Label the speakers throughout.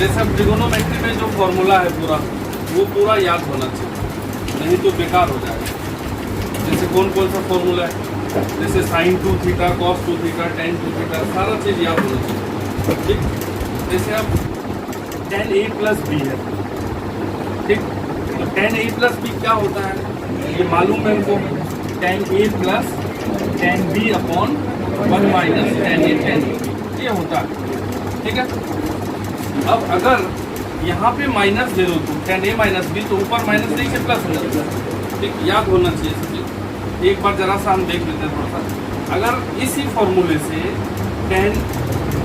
Speaker 1: जैसे अब ट्रिगोनोमेट्री में जो फॉर्मूला है पूरा, वो पूरा याद होना चाहिए, नहीं तो बेकार हो जाएगा। जैसे कौन कौन सा फॉर्मूला है, जैसे sine 2 theta, cos 2 theta, tan 2 theta, सारा चीज़ याद होना चाहिए। ठीक, जैसे अब tan a प्लस बी है, ठीक, तो tan a प्लस बी क्या होता है ये मालूम है हमको, tan a plus tan b upon 1 minus tan a tan b, ये होता है। ठीक है, अब अगर यहाँ पे माइनस दे दो तो tan a माइनस बी, तो ऊपर माइनस नहीं से प्लस हो जाता है। ठीक, याद होना चाहिए सब। एक बार जरा सा हम देख लेते हैं थोड़ा सा। अगर इसी फॉर्मूले से tan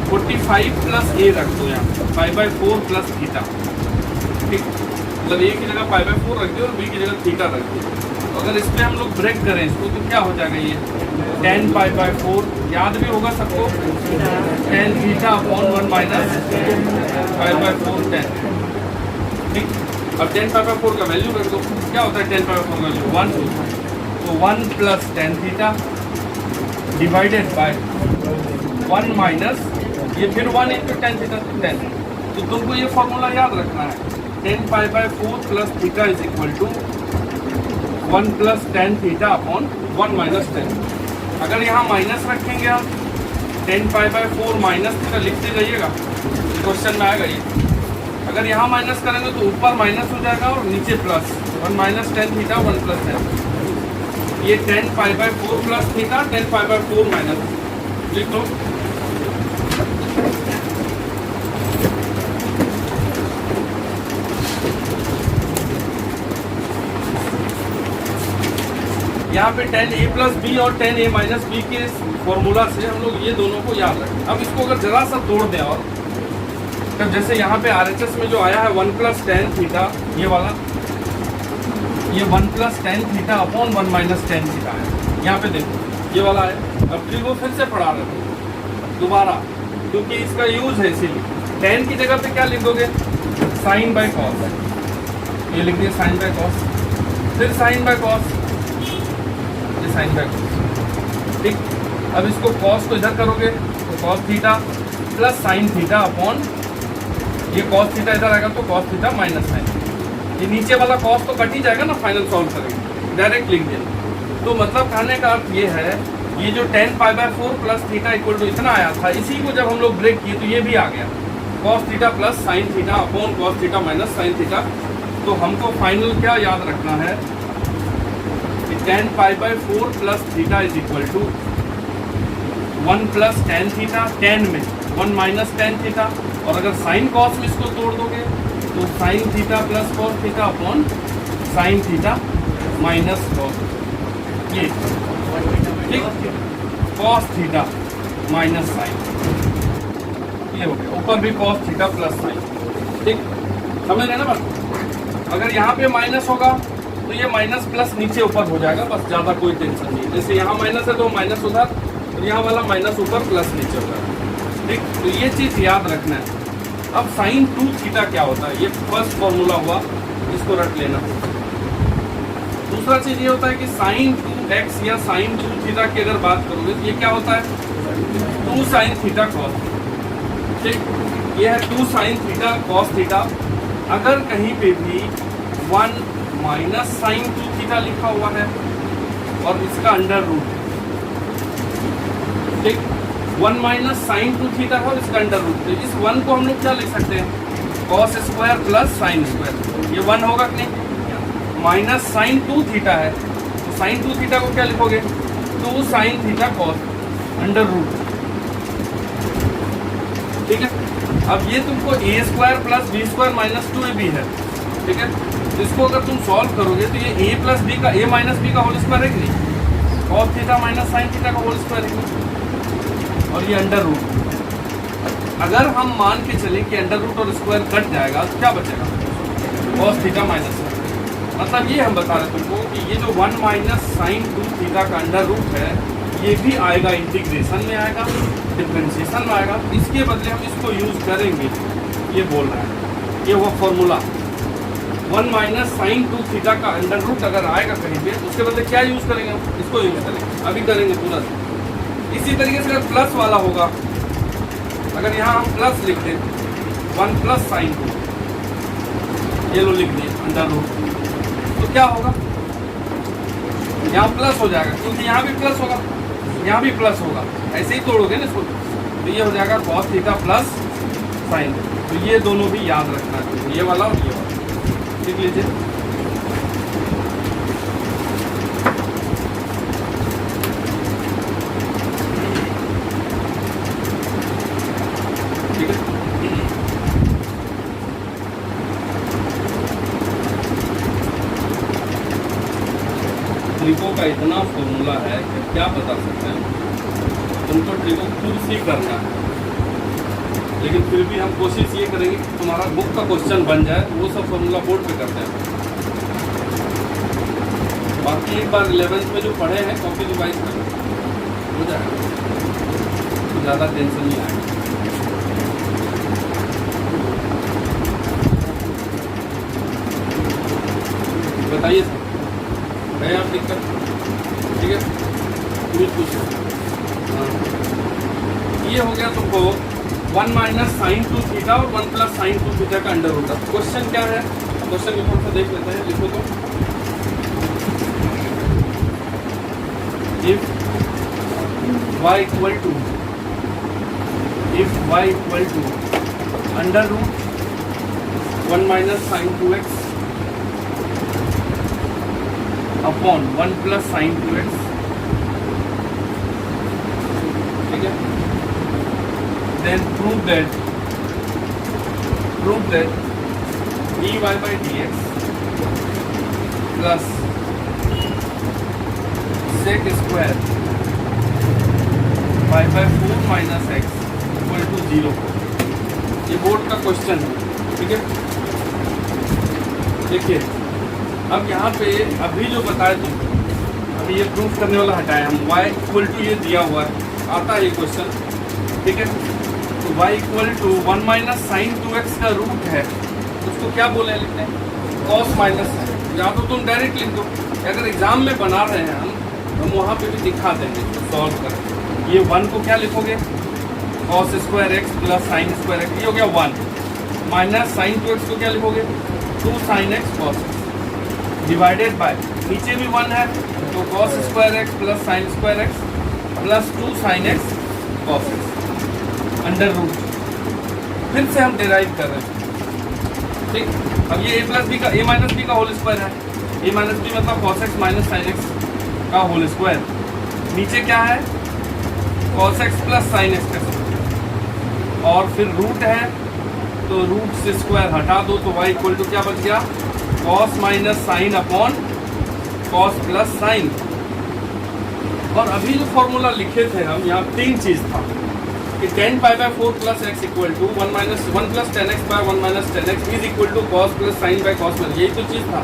Speaker 1: 45 प्लस a रख दो यहाँ π/4 प्लस थीटा, ठीक, मतलब a की जगह π/4 रख दो और b की जगह थीटा रख दो। तो अगर इस पर हम लोग ब्रेक करें इसको तो क्या हो जाएगा, ये tan π/4 याद भी होगा सबको, tan theta upon 1 minus π/4 tan। ठीक, अब tan π/4 का वैल्यू रख दो, क्या होता है tan π/4 का वैल्यू 1, तो 1 plus tan theta divided by 1 minus ये फिर 1 इंटू tan थीटा, तो 10। तो तुमको ये फॉर्मूला याद रखना है, tan π/4 plus theta is equal to 1 plus tan theta upon 1 minus 10। अगर यहाँ माइनस रखेंगे हम, tan π/4 माइनस थीटा लिखते जाइएगा, क्वेश्चन में आएगा ये। अगर यहाँ माइनस करेंगे तो ऊपर माइनस हो जाएगा और नीचे plus, 1 minus tan theta 1 plus tan, ये tan π/4 plus theta tan π/4 minus, लिख लो। यहाँ पे tan a प्लस बी और tan a माइनस बी के फॉर्मूला से हम लोग ये दोनों को याद रखें। अब इसको अगर जरा सा तोड़ दें, और तब जैसे यहाँ पे RHS में जो आया है 1 प्लस tan थीटा, ये वाला, ये 1 plus tan theta upon 1 minus tan theta है, यहाँ पे देखो ये वाला है। अब फिर वो फिर से पढ़ा रहे थे दोबारा, क्योंकि इसका यूज है, इसीलिए tan की जगह पे क्या लिख दोगे, साइन बाय कॉस, ये लिख दिए साइन बाय कॉस, फिर sine by cos, sine by cos. ठीक, अब इसको कॉस को इधर करोगे तो cos theta plus sine theta upon, ये कॉस थीटा इधर आएगा तो कॉस थीटा माइनस साइन, ये नीचे वाला कॉस तो कट ही जाएगा ना, फाइनल सॉल्व करेंगे, डायरेक्ट लिख देना। तो मतलब कहने का अर्थ ये है, ये जो tan π/4 plus theta equal to इतना आया था, इसी को जब हम लोग ब्रेक किए तो ये भी आ गया, cos theta plus sine theta upon cos theta minus sine theta. तो हमको फाइनल क्या याद रखना है, tan π/4 plus theta is equal to 1 plus tan theta, tan में 1 माइनस tan थीटा, और अगर साइन कॉस में इसको तोड़ दोगे तो sine theta plus cos theta upon sine theta minus cos, ये ठीक, कॉस थीटा माइनस साइन, ये हो गया, ऊपर भी कॉस थीटा प्लस साइन। ठीक, समझ रहे ना बात। अगर यहाँ पे माइनस होगा तो ये माइनस प्लस नीचे ऊपर हो जाएगा, बस ज़्यादा कोई टेंशन नहीं। जैसे यहाँ माइनस है तो माइनस उधर, और यहाँ वाला माइनस ऊपर प्लस नीचे उधर। ठीक, तो ये चीज़ याद रखना है। अब साइन 2 थीटा क्या होता है, ये फर्स्ट फॉर्मूला हुआ, इसको रख लेना। दूसरा चीज़ ये होता है कि साइन 2x या साइन 2 थीटा की अगर बात करोगे तो ये क्या होता है, 2 साइन थीटा कॉस। ठीक, ये है 2 साइन थीटा कॉस थीटा। अगर कहीं पे भी 1 माइनस साइन 2 थीटा लिखा हुआ है और इसका अंडर रूट, ठीक, 1 माइनस साइन 2 थीटा है और इसका अंडर रूट, तो इस 1 को हम लोग क्या लिख सकते हैं, cos square plus sine square, ये 1 होगा कि नहीं। माइनस साइन 2 थीटा है तो साइन 2 थीटा को क्या लिखोगे, 2 sine theta cos under root. ठीक है, अब ये तुमको a square plus b square minus 2ab है। ठीक है, इसको अगर तुम सॉल्व करोगे तो ये a प्लस बी का, a माइनस बी का होल स्क्वायर है कि नहीं, cos theta minus sine theta का होल स्क्वायर है, और ये अंडर रूट। अगर हम मान के चलें कि अंडर रूट और स्क्वायर कट जाएगा तो क्या बचेगा, कॉस थीटा माइनस, मतलब ये हम बता रहे तुमको कि ये जो 1 माइनस साइन 2 थीटा का अंडर रूट है, ये भी आएगा इंटीग्रेशन में, आएगा डिफरेंशिएशन में आएगा। इसके बदले हम इसको यूज करेंगे, ये बोल रहा है, ये वो फॉर्मूला 1 माइनस साइन 2 थीटा का अंडर रूट अगर आएगा कहीं पे, उसके बदले क्या यूज करेंगे, इसको यूज करेंगे, अभी करेंगे पूरा। इसी तरीके से अगर प्लस वाला होगा, अगर यहाँ हम प्लस लिख दें 1 प्लस साइन 2, ये लो लिख दिए अंडर रूट। तो क्या होगा, यहाँ प्लस हो जाएगा क्योंकि यहाँ भी प्लस होगा, यहाँ भी प्लस होगा, ऐसे ही तोड़ोगे ना इसको। तो ये हो जाएगा कॉस थीटा प्लस साइन। तो ये दोनों भी याद रखना है, ये वाला और ये वाला लिख लीजिए। ठीक है, ट्रिको का इतना फॉर्मूला है कि क्या बता सकते हैं, तुमको ट्रिको खुद से करना है, लेकिन फिर भी हम कोशिश ये करेंगे कि तुम्हारा बुक का क्वेश्चन बन जाए, तो वो सब फॉर्मूला बोर्ड पे करते हैं। बाकी एक बार 11th में जो पढ़े हैं कॉपी रिवाइज कर हो जाएगा, तो ज़्यादा टेंशन नहीं आएगा। बताइए सर, है आप दिक्कत? ठीक है, कुछ हाँ, ये हो गया तुमको 1 माइनस साइन 2 थीटा और 1 प्लस साइन 2 थीटा का अंडर रूट। क्वेश्चन क्या है, क्वेश्चन को थोड़ा सा देख लेते हैं, लिखो तो। If y equal to under root 1 minus sine 2x upon 1 plus sine 2x, ठीक है, then prove that dy by dx plus sec square pi by 4 minus x equal to 0। ये बोर्ड का क्वेश्चन है, ठीक है। देखिए अब यहाँ पे अभी जो बताए तुमको, अभी ये प्रूफ करने वाला हटाए हम, y इक्वल टू ये दिया हुआ है, आता है ये क्वेश्चन, ठीक है। तो y equal to 1 minus sine 2x का रूट है, उसको क्या बोले लिखते हैं, कॉस माइनस साइन। या तो तुम डायरेक्ट लिख दो, अगर एग्जाम में बना रहे हैं हम वहाँ पे भी दिखा देंगे सॉल्व करें। ये 1 को क्या लिखोगे, cos square x plus sine square x, ये हो गया 1, माइनस साइन 2x को क्या लिखोगे, 2 sine x cos x, divided by नीचे भी 1 है तो cos square x plus sine square x plus 2 sine x cos x under root. फिर से हम डिराइव कर रहे हैं, ठीक। अब ये a प्लस बी का a माइनस बी का होल स्क्वायर है, a माइनस बी मतलब cos x minus sine x का होल स्क्वायर। नीचे क्या है, cos x plus sine x का स्क्वायर, और फिर रूट है तो रूट से स्क्वायर हटा दो तो y इक्वल टू क्या बच गया, cos minus sine upon cos plus sign. और अभी जो फॉर्मूला लिखे थे हम, यहाँ 3 चीज़ था कि tan pi by 4 plus x equal to 1 plus 10x by 1 minus 10x is equal to cos plus sine by cos minus, यही तो चीज़ था।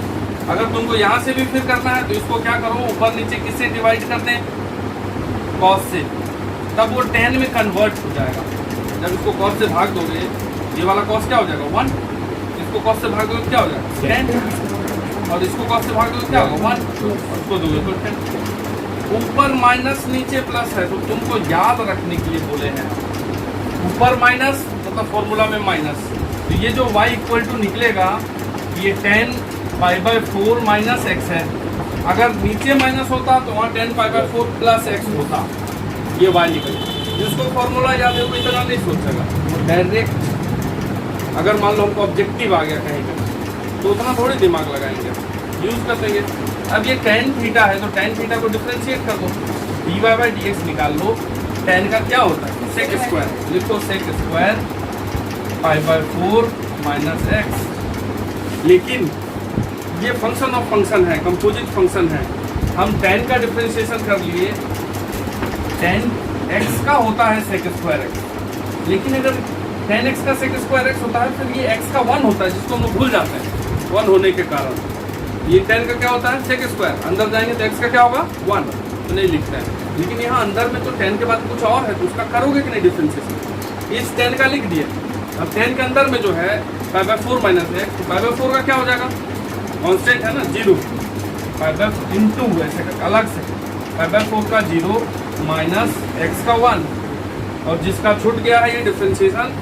Speaker 1: अगर तुमको यहाँ से भी फिर करना है तो इसको क्या करो, ऊपर नीचे किससे डिवाइड कर दें, कॉस से, तब वो tan में कन्वर्ट हो जाएगा। जब इसको कॉस से भाग दोगे, ये वाला कॉस क्या हो जाएगा 1, इसको कॉस से भाग दोगे क्या हो जाएगा 10, और इसको कॉस से भाग दोगे क्या होगा 1, उसको दोगे तो 10। ऊपर माइनस नीचे प्लस है, तो तुमको याद रखने के लिए बोले हैं, ऊपर माइनस मतलब फॉर्मूला में माइनस, तो ये जो y इक्वल टू निकलेगा ये 10 पाई बाय 4 माइनस एक्स है। अगर नीचे माइनस होता तो वहाँ 10 पाई बाय 4 प्लस एक्स होता, ये y निकलेगा। जिसको फॉर्मूला याद है वो इतना नहीं सोचेगा, वो डायरेक्ट, अगर मान लो हमको ऑब्जेक्टिव आ गया कहीं का तो उतना थोड़ी दिमाग लगाएंगे, यूज़ कर देंगे। अब ये tan थीटा है तो tan थीटा को डिफ्रेंशिएट कर दो, dy बाई dx निकाल लो, tan का क्या होता है सेक स्क्वायर, लिखो sec square pi by 4 minus x. लेकिन ये फंक्शन ऑफ फंक्शन है, कंपोजिट फंक्शन है, हम tan का डिफ्रेंशिएशन कर लिए, tan x का होता है सेक स्क्वायर एक्स, लेकिन अगर tan x का सेक स्क्वायर एक्स होता है फिर ये x का 1 होता है, जिसको हम लोग भूल जाते हैं 1 होने के कारण। ये tan का क्या होता है सेक स्क्वायर, अंदर जाएंगे तो x का क्या होगा 1, तो नहीं लिखता है। लेकिन यहाँ अंदर में तो tan के बाद कुछ और है, तो उसका करोगे कि नहीं डिफ्रेंशिएशन, इस tan का लिख दिए। अब tan के अंदर में जो है पाई बाय 4 माइनस एक्स, तो पाई बाय 4 का क्या हो जाएगा, कॉन्स्टेंट है ना 0, पाई बाय इंटू ऐसे करके अलग से, पाई बाय 4 का 0 माइनस एक्स का 1, और जिसका छूट गया है ये डिफ्रेंशिएशन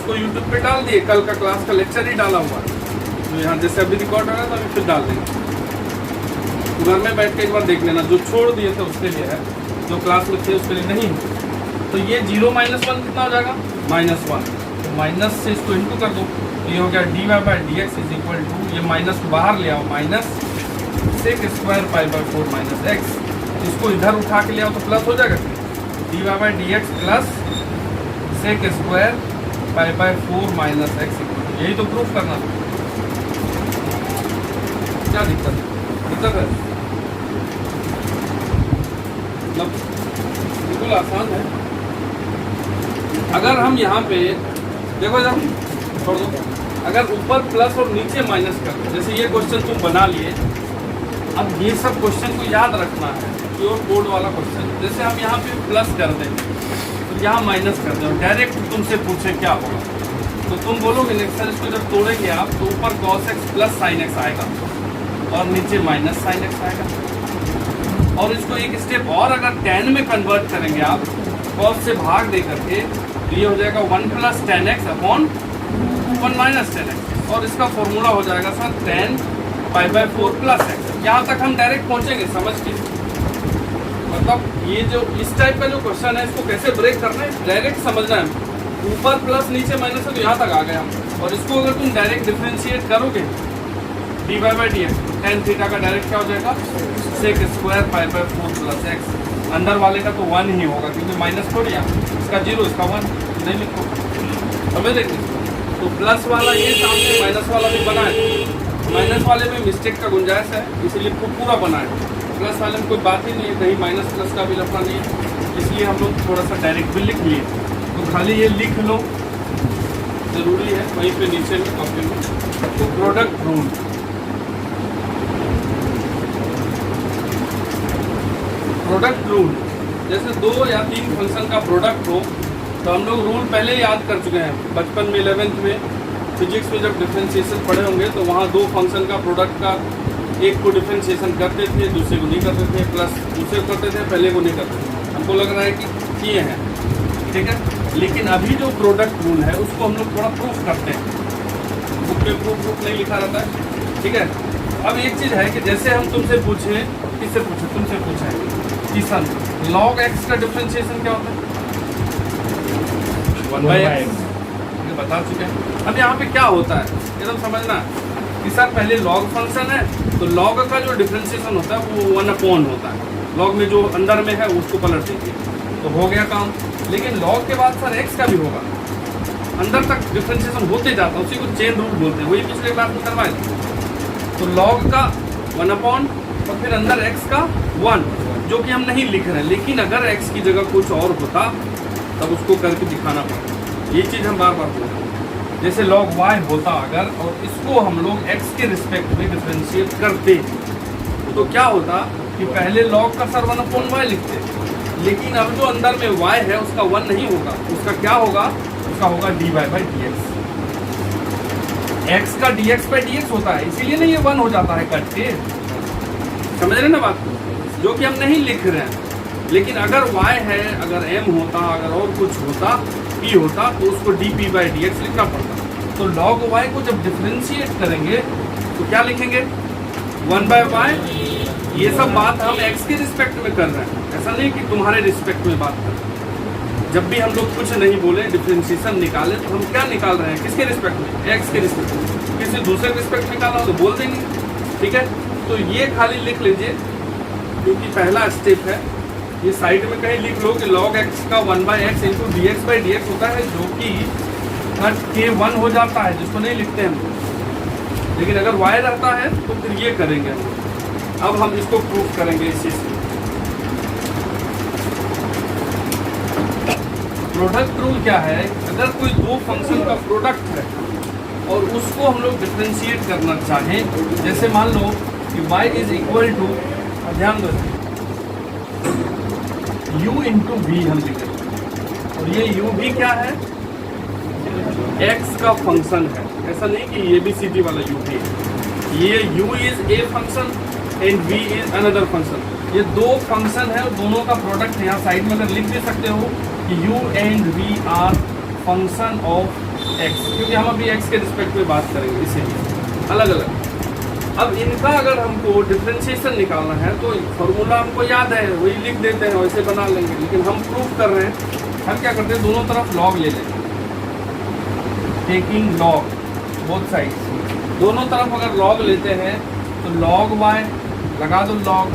Speaker 1: उसको यूट्यूब पे डाल दिए, कल का क्लास का लेक्चर ही डाला हुआ है, तो यहाँ जैसे अभी रिकॉर्ड हो रहा है तो अभी फिर डाल देंगे। घर में बैठ के एक बार देख लेना, जो छोड़ दिए थे उसके लिए है, जो क्लास में थे उसके लिए नहीं। तो ये 0 - 1 कितना हो जाएगा? -1। तो माइनस से इसको इंटू कर दो, ये हो गया dy/dx इज इक्वल टू, ये माइनस बाहर ले आओ, माइनस sec² π/4 - x। इसको इधर उठा के ले आओ तो प्लस हो जाएगा, dy/dx प्लस sec² π/4 - x। यही तो प्रूफ करना था, क्या दिक्कत है? दिक्कत है मतलब बिल्कुल आसान है। अगर हम यहाँ पे देखो, जब छोड़ दो, अगर ऊपर प्लस और नीचे माइनस कर दो, जैसे ये क्वेश्चन तुम बना लिए, अब ये सब क्वेश्चन को याद रखना है, प्योर बोर्ड वाला क्वेश्चन। जैसे हम यहाँ पे प्लस कर दें तो यहाँ माइनस कर दें, डायरेक्ट तुमसे पूछे क्या होगा, तो तुम बोलोगे नेक्स्ट सर इसको जब तोड़ेंगे आप तो ऊपर cos x plus sin x आएगा और नीचे माइनस sin x आएगा। और इसको एक स्टेप और अगर tan में कन्वर्ट करेंगे आप, cos से भाग दे करके, तो ये हो जाएगा 1 + tan x upon 1 - tan x, और इसका फॉर्मूला हो जाएगा सर tan π/4 + x। यहाँ तक हम डायरेक्ट पहुँचेंगे समझ के। मतलब ये जो इस टाइप का जो क्वेश्चन है, इसको कैसे ब्रेक करना है, डायरेक्ट समझना है। ऊपर प्लस नीचे माइनस है तो यहाँ तक आ गए हम, और इसको अगर तुम डायरेक्ट डिफरेंशिएट करोगे dy/dx, tan थीटा का डायरेक्ट क्या हो जाएगा? sec² π/4 + x। अंदर वाले का तो 1 ही होगा क्योंकि माइनस थोड़ी है, इसका 0, इसका 1 नहीं लिखो, समझ देखिए। तो प्लस वाला ये सामने माइनस वाला भी बना है, माइनस वाले में मिस्टेक का गुंजाइश है, इसीलिए पूरा बना है। प्लस वाले में कोई बात ही नहीं है, कहीं माइनस प्लस का भी लफड़ा नहीं है, इसलिए हम लोग थोड़ा सा डायरेक्ट भी लिख लिए। तो खाली ये लिख लो, ज़रूरी है, वहीं पे नीचे में कॉपी में। तो प्रोडक्ट रूल, प्रोडक्ट रूल जैसे 2 या 3 फंक्शन का प्रोडक्ट हो तो हम लोग रूल पहले याद कर चुके हैं। बचपन में 11th में फिजिक्स में जब डिफरेंशिएशन पढ़े होंगे तो वहाँ 2 फंक्शन का प्रोडक्ट का, एक को डिफरेंशिएशन करते थे, दूसरे को नहीं करते थे, प्लस दूसरे को करते थे, पहले को नहीं करते थे। हमको लग रहा है कि किए हैं, ठीक है। लेकिन अभी जो प्रोडक्ट रूल है उसको हम लोग थोड़ा प्रूफ करते हैं, बुक में प्रूफ नहीं लिखा रहता है, ठीक है। अब एक चीज़ है कि जैसे हम तुमसे पूछें, किससे पूछे, तुमसे पूछें किशन, log x का डिफरेंशिएशन क्या होता है? 1/x, ये बता चुके हैं। अब यहाँ पे क्या होता है एकदम समझना कि सर पहले log फंक्शन है तो log का जो डिफरेंशिएशन होता है वो 1/, होता है। log में जो अंदर में है उसको पलट दीजिए तो हो गया काम। लेकिन log के बाद सर x का भी होगा, अंदर तक डिफरेंशिएशन होते जाता है, उसी को चेन रूल बोलते हैं, वही पिछले क्लास में करवाए। तो log का 1/, और फिर अंदर x का 1, जो कि हम नहीं लिख रहे हैं। लेकिन अगर x की जगह कुछ और होता तब उसको करके दिखाना पड़ता। ये चीज़ हम बार बार बोलते हैं। जैसे log y होता अगर, और इसको हम लोग x के रिस्पेक्ट में डिफरेंशिएट करते तो क्या होता कि पहले log का सर 1/y लिखते, लेकिन अब जो अंदर में y है उसका 1 नहीं होगा, उसका क्या होगा, उसका होगा dy/dx। x का dx/dx होता है, इसीलिए नहीं ये 1 हो जाता है कट के, समझ रहे ना बात, जो कि हम नहीं लिख रहे हैं। लेकिन अगर y है, अगर m होता, अगर और कुछ होता, p होता, तो उसको dp/dx लिखना पड़ता। तो log y को जब डिफरेंशिएट करेंगे तो क्या लिखेंगे? 1/y। ये सब बात हम x के रिस्पेक्ट में कर रहे हैं, ऐसा नहीं कि तुम्हारे रिस्पेक्ट में बात कर रहे हैं। जब भी हम लोग कुछ नहीं बोले, डिफरेंशिएशन निकाले, तो हम क्या निकाल रहे हैं? किसके रिस्पेक्ट में? x के रिस्पेक्ट में। किसी दूसरे रिस्पेक्ट में निकाला हो तो बोल देंगे, ठीक है। तो ये खाली लिख लीजिए क्योंकि पहला स्टेप है। ये साइड में कहीं लिख लो कि log x का 1/x इंटू dx/dx होता है, जो कि कट के 1 हो जाता है, जिसको नहीं लिखते हम। लेकिन अगर y रहता है तो फिर ये करेंगे हम। अब हम इसको प्रूफ करेंगे इसी से। प्रोडक्ट रूल क्या है? अगर कोई 2 फंक्शन का प्रोडक्ट है और उसको हम लोग डिफरेंशिएट करना चाहें, जैसे मान लो कि y इज इक्वल टू, ध्यान दो, u इंटू वी हम लिखें, और ये u भी क्या है? x का फंक्शन है। ऐसा नहीं कि ये भी सी वाला u भी है, ये u is a function and v is another function. ये 2 फंक्शन है और दोनों का प्रोडक्ट यहाँ साइड में अगर लिख दे सकते हो कि u and v are function of x, क्योंकि हम अभी एक्स के रिस्पेक्ट में बात करेंगे, इसीलिए अलग अलग। अब इनका अगर हमको डिफ्रेंशिएशन निकालना है तो फॉर्मूला हमको याद है, वही लिख देते हैं, वैसे बना लेंगे। लेकिन हम प्रूफ कर रहे हैं, हम क्या करते हैं, दोनों तरफ लॉग ले लेंगे, टेकिंग लॉग बोथ साइड्स। दोनों तरफ अगर लॉग लेते हैं तो लॉग वाई लगा दो, log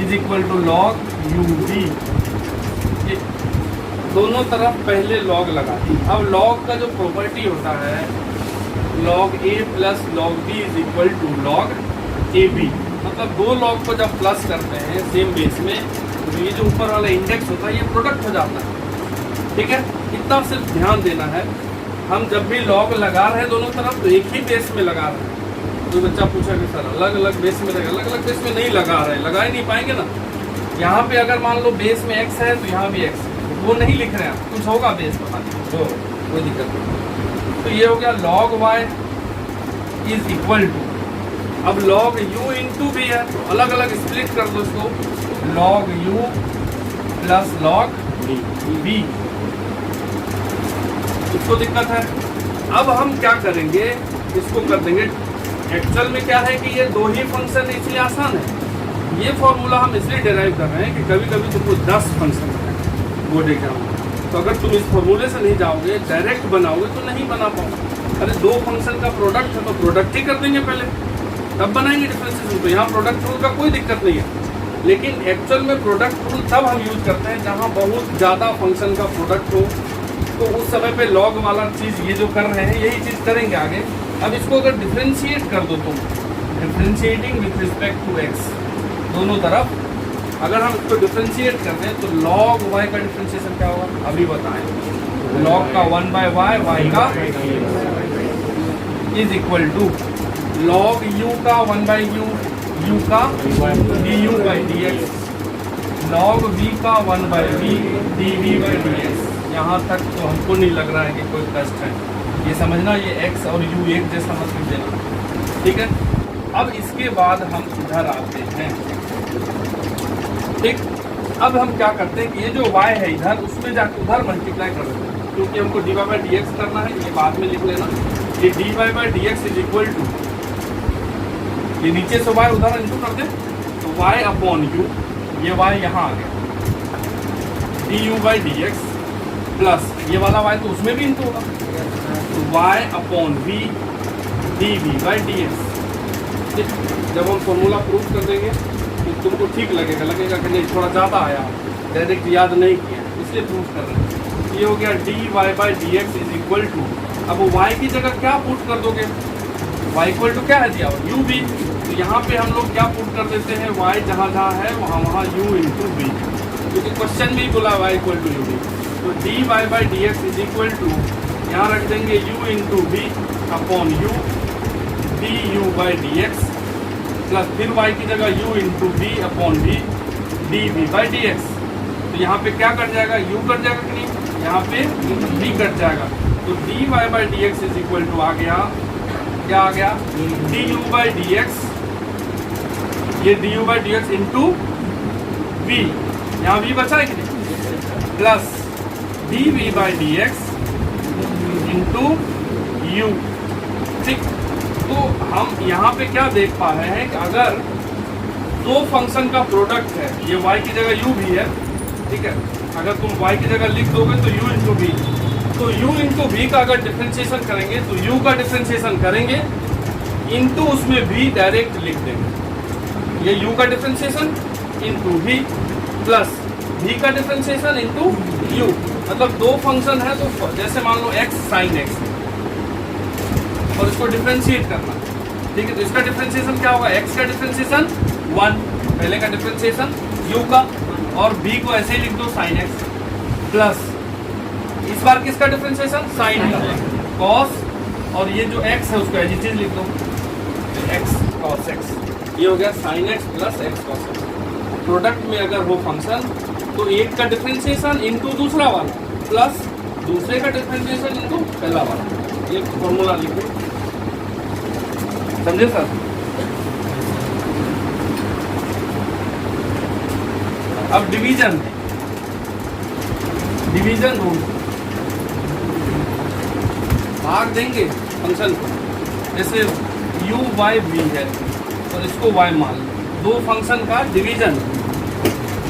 Speaker 1: is equal to log u v. दोनों तरफ पहले लॉग लगा दी। अब लॉग का जो प्रॉपर्टी होता है, log a plus log b is equal to log a b. मतलब दो लॉग को जब प्लस करते हैं सेम बेस में, तो ये जो ऊपर वाला इंडेक्स होता है ये प्रोडक्ट हो जाता है। ठीक है, इतना सिर्फ ध्यान देना है। हम जब भी लॉग लगा रहे हैं दोनों तरफ तो एक ही बेस में लगा रहे हैं। कोई बच्चा पूछा कि सर अलग अलग बेस में रहेगा, अलग अलग बेस में नहीं लगा रहे, लगा ही नहीं पाएंगे ना। यहाँ पे अगर मान लो बेस में एक्स है तो यहाँ भी एक्स, वो नहीं लिख रहे हैं, कुछ होगा बेस बता तो कोई दिक्कत नहीं। तो ये हो गया log y is equal to, अब लॉग यू इंटू भी है तो अलग अलग स्प्लिट कर दो इसको, log u plus log b. इसको दिक्कत है। अब हम क्या करेंगे, इसको कर देंगे। एक्चुअल में क्या है कि ये दो ही फंक्शन है इसलिए आसान है। ये फॉर्मूला हम इसलिए डिराइव कर रहे हैं कि कभी कभी तुमको 10 फंक्शन है बोर्ड एग्जाम में, तो अगर तुम इस फॉर्मूले से नहीं जाओगे, डायरेक्ट बनाओगे तो नहीं बना पाओगे। अरे दो फंक्शन का प्रोडक्ट है तो प्रोडक्ट ही कर देंगे पहले, तब बनाएंगे डिफरेंशिएशन। तो यहाँ प्रोडक्ट रूल का कोई दिक्कत नहीं है। लेकिन एक्चुअल में प्रोडक्ट रूल तब हम यूज करते हैं जहाँ बहुत ज़्यादा फंक्शन का प्रोडक्ट हो, तो उस समय पे लॉग वाला चीज़ ये जो कर रहे हैं यही चीज़ करेंगे आगे। अब इसको अगर डिफ्रेंशिएट कर दो तुम, differentiating with respect to x, दोनों तरफ अगर हम इसको डिफ्रेंशिएट कर दें तो लॉग वाई का डिफ्रेंशिएशन क्या होगा अभी बताएं। लॉग का 1 बाय वाई, वाई का is equal to log u का 1 बाई यू, यू का d you by D x, log v का 1 by v d we by D x. यहाँ तक तो हमको नहीं लग रहा है कि कोई कष्ट है, ये समझना ये x और u एक जैसा मत लिख देना। ठीक है, अब इसके बाद हम इधर आते हैं। ठीक, अब हम क्या करते हैं कि ये जो y है इधर, उसमें जाकर उधर मल्टीप्लाई कर देते हैं, क्योंकि हमको dy बाई डी एक्स करना है। ये बाद में लिख लेना, ये dy by D x is equal to, ये नीचे से y उधर इंटू कर दे तो y अपॉन u, ये y यहाँ आ गया, du by D x plus ये वाला y तो उसमें भी इंटू होगा, तो y upon v D we by D x. जब हम फॉर्मूला प्रूफ कर देंगे तो तुमको ठीक लगेगा कि नहीं थोड़ा ज़्यादा आया, डायरेक्ट याद नहीं किया, इसलिए प्रूफ कर रहे हैं। ये हो गया d Y by D x is equal to, अब y की जगह क्या पुट कर दोगे, y इक्वल टू क्या है दिया u v, तो यहाँ पे हम लोग क्या पुट कर देते हैं, y जहाँ जहाँ है वहाँ u इंटू वी, क्योंकि क्वेश्चन में ही बोला y equal to u v। तो D Y by D x is equal to, यहाँ रख देंगे u into v upon u d you by D x plus फिर y की जगह u into v upon v d we by D x. तो यहाँ पे क्या कट जाएगा, u कट जाएगा कि नहीं, यहाँ पे v कट जाएगा। तो D Y by D x is equal to आ गया, क्या आ गया, D you by D X, ये D you by D X into V, यहाँ v बचा है कि नहीं, plus D we by D X into U. ठीक, तो हम यहाँ पे क्या देख पा रहे हैं कि अगर दो फंक्शन का प्रोडक्ट है, ये y की जगह u भी है, ठीक है, अगर तुम y की जगह लिख दोगे तो u इंटू वी, तो u इंटू वी का अगर डिफ्रेंशिएशन करेंगे तो u का डिफ्रेंशिएशन करेंगे इंटू उसमें v डायरेक्ट लिख देंगे, ये u का differentiation into v plus v का डिफ्रेंशिएशन इंटू u। मतलब दो फंक्शन है तो जैसे मान लो x साइन x और इसको डिफ्रेंशिएट करना, ठीक है, तो इसका डिफ्रेंशिएशन क्या होगा, x का डिफ्रेंशिएशन 1, पहले का डिफ्रेंशिएशन u का, और b को ऐसे ही लिख दो साइन x प्लस इस बार किसका डिफ्रेंशिएशन, साइन का, cos, और ये जो x है उसको ऐसी चीज लिख दो x cos x, ये हो गया sine x plus x cos x। Product में अगर वो फंक्शन तो एक का डिफ्रेंशिएशन इंटू दूसरा वाला प्लस दूसरे का डिफ्रेंशिएशन इंटू पहला वाला, ये फॉर्मूला लिखो, समझे सर। अब डिवीजन रूल, भाग देंगे फंक्शन को, जैसे u बाई v है और इसको y मान लो, दो फंक्शन का डिवीजन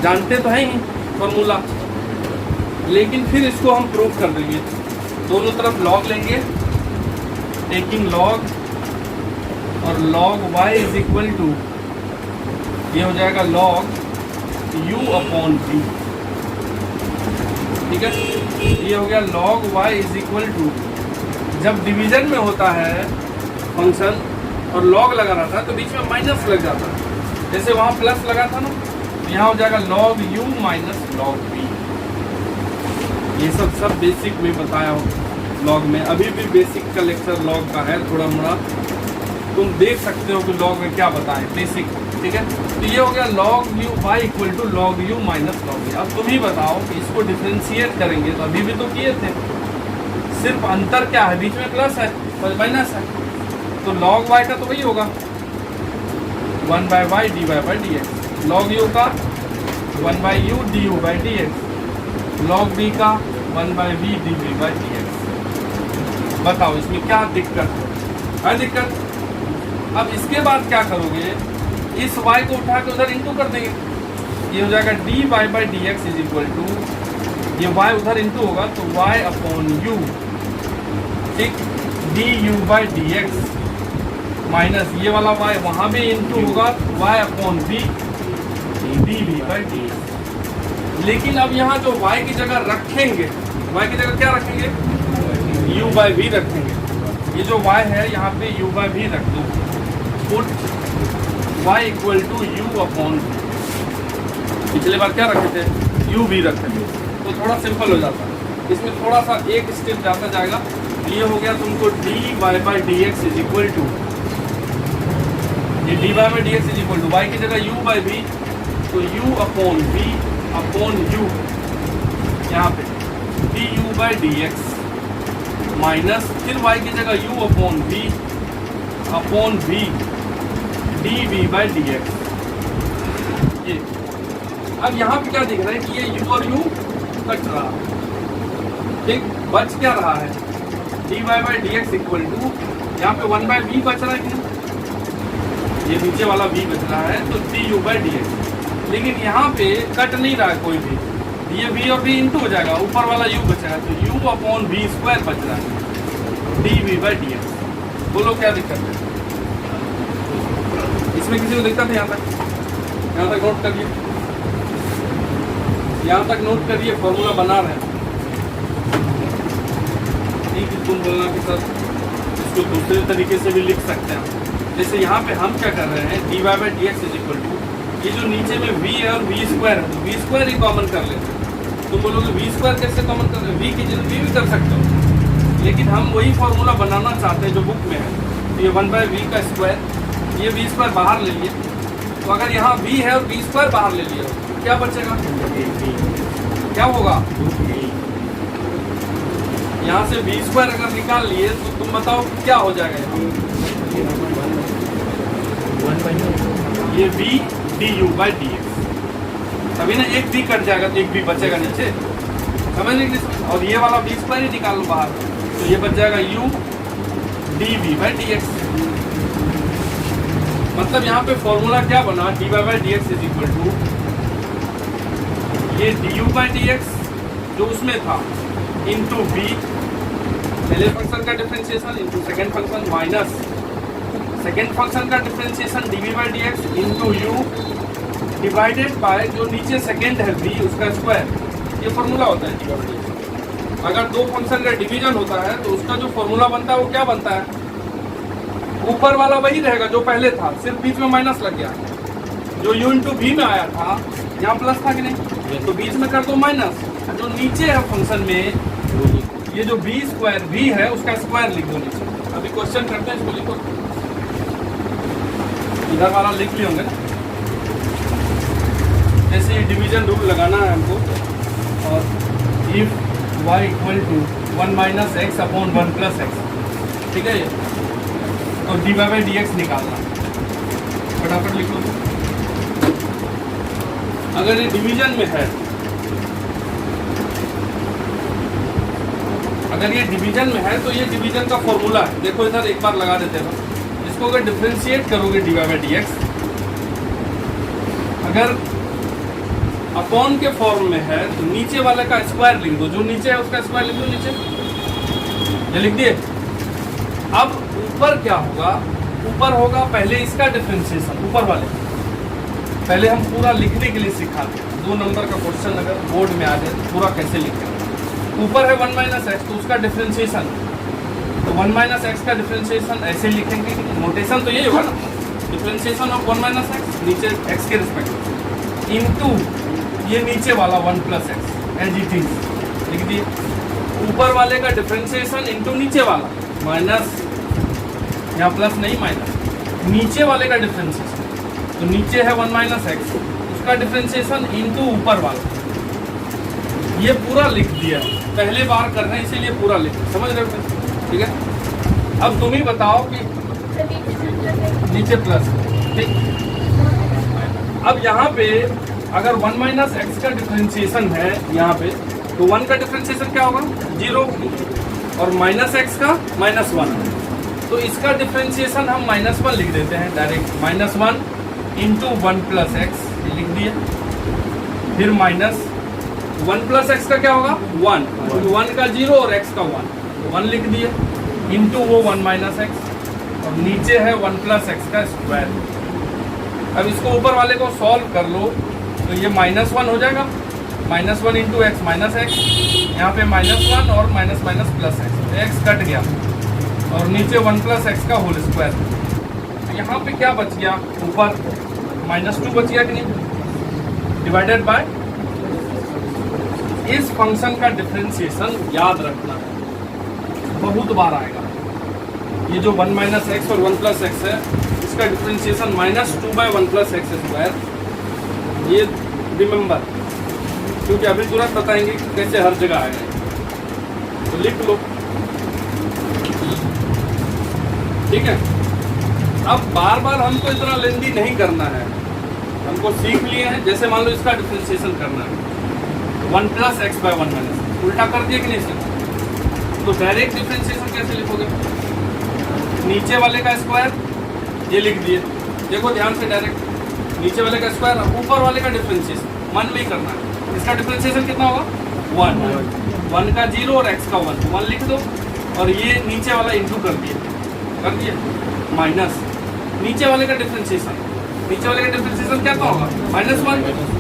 Speaker 1: जानते तो हैं ही फॉर्मूला, लेकिन फिर इसको हम प्रूव कर देंगे। दोनों तरफ लॉग लेंगे, टेकिंग लॉग, और log y is equal to, ये हो जाएगा log u अपॉन v, ठीक है। ये हो गया log y is equal to, जब डिवीजन में होता है फंक्शन और log लगा रहा था तो बीच में माइनस लग जाता है, जैसे वहाँ प्लस लगा था ना, तो यहाँ हो जाएगा log u minus log v। ये सब बेसिक में बताया हो लॉग में, अभी भी बेसिक का लेक्चर लॉग का है, थोड़ा मोड़ा तुम देख सकते हो कि लॉग में क्या बताएं बेसिक, ठीक है। तो ये हो गया log u y equal to log u minus log v। अब तुम ही बताओ कि इसको डिफ्रेंशिएट करेंगे तो अभी भी तो किए थे, सिर्फ अंतर क्या है, बीच में प्लस है और माइनस है, तो log y का तो वही होगा 1 by y d Y by D x, log u का 1 by u d you by D x, log v का 1 by v d we by D x. बताओ इसमें क्या दिक्कत है दिक्कत। अब इसके बाद क्या करोगे, इस y को उठा के उधर इंटू कर देंगे, ये हो जाएगा d Y by D x is equal to, ये y उधर इंटू होगा तो y अपॉन यू, ठीक, d you by D x, minus ये वाला y वहाँ भी इंटू होगा तो y upon v d we by D x. लेकिन अब यहाँ जो y की जगह रखेंगे, y की जगह क्या रखेंगे, u बाई वी रखेंगे, ये जो y है यहाँ पे u बाई वी रख दो, put y equal to u upon, पिछले बार क्या रखे थे, u भी रखे थे, तो थोड़ा सिंपल हो जाता है, इसमें थोड़ा सा एक स्टेप जाता जाएगा। ये हो गया तुमको D Y by D x is equal to, ये D Y by D x is equal to Y की जगह u बाई वी, तो u upon v upon u, यहाँ पे D you by D x minus फिर y की जगह u upon v D we by D X. ये अब यहाँ पे क्या दिख रहा है कि ये u और u कट रहा है, ठीक, बच क्या रहा है, d Y by D x equal to, यहाँ पे 1 बाई वी बच रहा है कि नहीं, ये नीचे वाला v बच रहा है तो D you by D x, लेकिन यहाँ पे कट नहीं रहा है कोई भी, ये v और v इंटू हो जाएगा, ऊपर वाला u बचा है तो u अपॉन वी स्क्वायर बच रहा है d we by D x. बोलो क्या दिक्कत है इसमें, किसी को दिक्कत है यहाँ तक नोट करिए, यहाँ तक नोट करिए, फॉर्मूला बना रहे हैं, ठीक है। तुम बोलना कि सर इसको दूसरे तरीके से भी लिख सकते हैं, जैसे यहाँ पे हम क्या कर रहे हैं, d Y by D x is equal to, ये जो नीचे में v है और v स्क्वायर है तो v स्क्वायर ही कॉमन कर लेते हैं। तुम बोलोगे v स्क्वायर कैसे कॉमन कर रहे हैं, v की जगह v भी कर सकते हो, लेकिन हम वही फॉर्मूला बनाना चाहते हैं जो बुक में है, तो ये 1 बाई वी का स्क्वायर, ये v स्क्वायर बाहर ले लिए, तो अगर यहाँ v है और v स्क्वायर बाहर ले लिया तो क्या बचेगा, क्या होगा, यहाँ से v स्क्वायर अगर निकाल लिए तो तुम बताओ क्या हो जाएगा, ये v D you by D x, तभी ना एक v कट जाएगा तो एक v बचेगा नीचे, समझ लीजिए, और ये वाला v स्क्वायर ही निकाल लो बाहर, तो ये बच जाएगा u D we by D X. मतलब यहाँ पे फॉर्मूला क्या बना, D Y by D x is equal to, ये D you by D X जो उसमें था इंटू v, पहले फंक्शन का differentiation into second function, minus second function का differentiation D we by D X into U divided by जो नीचे second है v उसका स्क्वायर। ये फॉर्मूला होता है d Y by D x. अगर दो फंक्शन का डिवीजन होता है तो उसका जो फॉर्मूला बनता है वो क्या बनता है, ऊपर वाला वही रहेगा जो पहले था, सिर्फ बीच में माइनस लग गया, जो u इंटू वी में आया था यहाँ प्लस था कि नहीं, तो बीच में कर दो माइनस, जो नीचे है फंक्शन में ये जो v स्क्वायर v है उसका स्क्वायर लिख दो नीचे। अभी क्वेश्चन करते हैं, इसको लिखो, इधर वाला लिख लिए होंगे, जैसे डिवीजन रूल लगाना है हमको, और if y equal to 1 minus x upon 1 plus x, ठीक है, ये तो D Y by D x निकालना, फटाफट लिख लो। अगर ये डिवीजन में है, अगर ये डिवीजन में है तो ये डिवीजन का फॉर्मूला है। देखो इधर एक बार लगा देते हैं। इसको अगर डिफरेंशिएट करोगे dy/dx, अगर अपॉन के फॉर्म में है तो नीचे वाले का स्क्वायर लिख दो, जो नीचे है उसका स्क्वायर लिख दो नीचे, ये लिख दिए। अब ऊपर क्या होगा, ऊपर होगा पहले इसका डिफरेंशिएशन, ऊपर वाले पहले हम पूरा लिखने के लिए सिखाते हैं। 2 नंबर का क्वेश्चन अगर बोर्ड में आ जाए तो पूरा कैसे लिखें। ऊपर है 1 - x तो उसका डिफरेंशिएशन, तो 1 - x का डिफरेंशिएशन ऐसे लिखेंगे, नोटेशन तो यही होगा ना, डिफरेंशिएशन ऑफ 1 - x नीचे x के रिस्पेक्ट इनटू ये नीचे वाला 1 + x एज इट इज लिख दिए। ऊपर वाले का डिफरेंशिएशन इनटू नीचे वाला माइनस, यहाँ प्लस नहीं माइनस, नीचे वाले का डिफरेंशिएशन, तो नीचे है 1 - x उसका डिफरेंशिएशन इनटू ऊपर वाला, ये पूरा लिख दिया। पहले बार कर रहे हैं इसीलिए पूरा लिख, समझ रहे हो? ठीक है। अब तुम ही बताओ कि नीचे प्लस, ठीक। अब यहाँ पे अगर 1 - x का डिफरेंशिएशन है यहाँ पे, तो 1 का डिफरेंशिएशन क्या होगा 0 और -x का -1, तो इसका डिफरेंशिएशन हम -1 लिख देते हैं डायरेक्ट, -1 इंटू 1 + x लिख दिए। फिर माइनस 1 + x का क्या होगा 1, 1 का 0 और x का 1 लिख दिए, इंटू वो 1 - x और नीचे है 1 + x का स्क्वायर। अब इसको ऊपर वाले को सॉल्व कर लो तो ये -1 हो जाएगा, -1 इंटू x -x, यहाँ पे -1 और माइनस प्लस x कट गया और नीचे 1 + x का होल स्क्वायर। यहाँ पे क्या बच गया, ऊपर -2 बच गया कि नहीं, डिवाइडेड बाय इस फंक्शन का डिफरेंशिएशन याद रखना है, बहुत बार आएगा। ये जो 1 - x और 1 + x है इसका डिफरेंशिएशन -2/1 + x², ये रिमेंबर, क्योंकि अभी तुरंत बताएंगे कि कैसे हर जगह आएगा, तो लिख लो, ठीक है। अब बार बार हमको इतना लेंदी नहीं करना है, हमको सीख लिए हैं। जैसे मान लो इसका डिफरेंशिएशन करना है 1 + x/1 - उल्टा कर दिए कि नहीं सर, तो डायरेक्ट डिफरेंशिएशन कैसे लिखोगे, नीचे वाले का स्क्वायर ये लिख दिए। देखो ध्यान से, डायरेक्ट नीचे वाले का स्क्वायर, ऊपर वाले का डिफरेंशिएशन मन में ही करना है। इसका डिफरेंशिएशन कितना होगा 1 का 0 और x का 1 लिख दो, और ये नीचे वाला इंटू कर दिए माइनस नीचे वाले का डिफरेंशिएशन, नीचे वाले का डिफरेंशिएशन क्या होगा -1,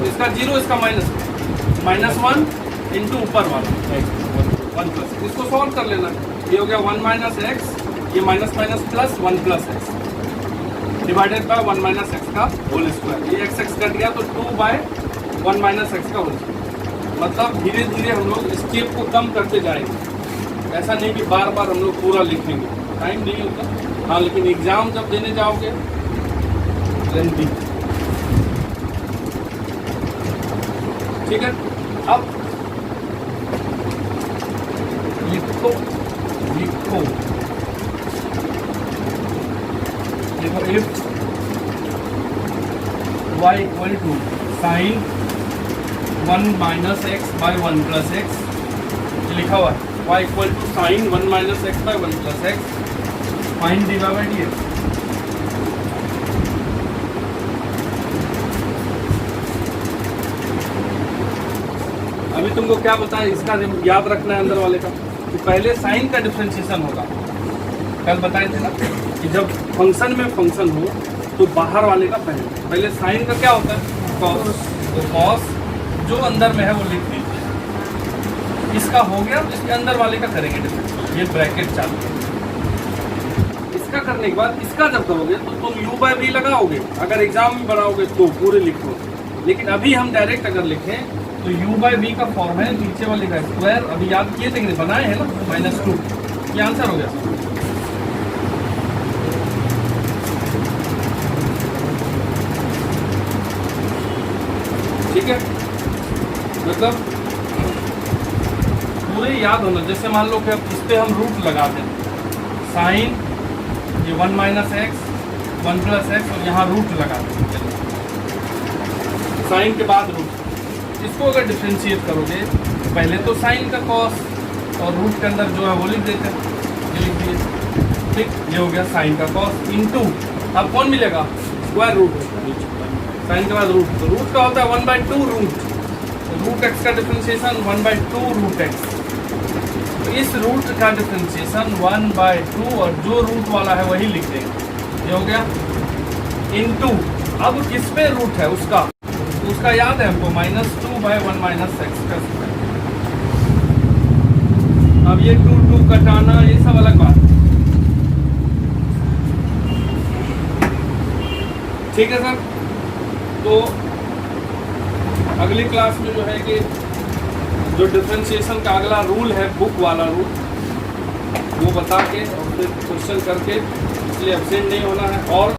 Speaker 1: इसका 0 इसका -1 इंटू ऊपर वाला 1 +, इसको सॉल्व कर लेना। ये हो गया 1 - x, ये minus plus 1 + x divided by 1 - x का होल स्क्वायर। ये x कट गया तो 2/1 - x का होल स्क्वायर। मतलब धीरे धीरे हम लोग स्टेप को कम करते जाएंगे, ऐसा नहीं कि बार बार हम लोग पूरा लिखेंगे, टाइम नहीं होता। हाँ, लेकिन एग्जाम जब देने जाओगे लेंथी, ठीक है। अब लिखो देखो, if y = sin 1 - x/1 + x, लिखा हुआ है y = sin 1 - x/1 + x, find dy/dx। अभी तुमको क्या बताया, इसका याद रखना है अंदर वाले का, कि पहले साइन का डिफरेंशिएशन होगा। कल बताए थे ना कि जब फंक्शन में फंक्शन हो तो बाहर वाले का पहले साइन का क्या होता है कॉस, तो कॉस जो अंदर में है वो लिख दीजिए। इसका हो गया तो इसके अंदर वाले का करेंगे डिफरेंस, ये ब्रैकेट चालू। इसका करने के बाद इसका जब करोगे तो तुम u/v लगाओगे, अगर एग्जाम में बनाओगे तो पूरे लिखो। लेकिन अभी हम डायरेक्ट अगर लिखें तो u/v का फॉर्म है नीचे वाले का स्क्वायर। अभी याद किए थे कि बनाए हैं ना, -2, ये आंसर हो गया। ठीक है, मतलब पूरे याद होना। जैसे मान लो कि अब इस पे हम रूट लगा दें, साइन ये 1 - x 1 + x और यहाँ रूट लगा दें, साइन के बाद रूट। इसको अगर डिफरेंशिएट करोगे पहले तो साइन का कॉस और रूट के अंदर जो है वो लिख देते हैं, ये लिख दिए। ठीक, ये हो गया साइन का कॉस इनटू, अब कौन मिलेगा, स्क्वायर रूट, साइन के बाद रूट, तो रूट का होता है 1/2 रूट एक्स का डिफरेंशिएशन 1/2 रूट एक्स। तो इस रूट का डिफरेंशिएशन 1/2 और जो रूट वाला है वही लिख देंगे, ये हो गया इनटू, अब किस पे रूट है उसका, तो उसका याद है हमको -2/1 - x का स्क्वायर। अब ये 2 कटाना ये सब अलग बात, ठीक है सर। तो अगली क्लास में जो है कि जो डिफरेंशिएशन का अगला रूल है, बुक वाला रूल, वो बता के और फिर क्वेश्चन करके, इसलिए एब्सेंट नहीं होना है। और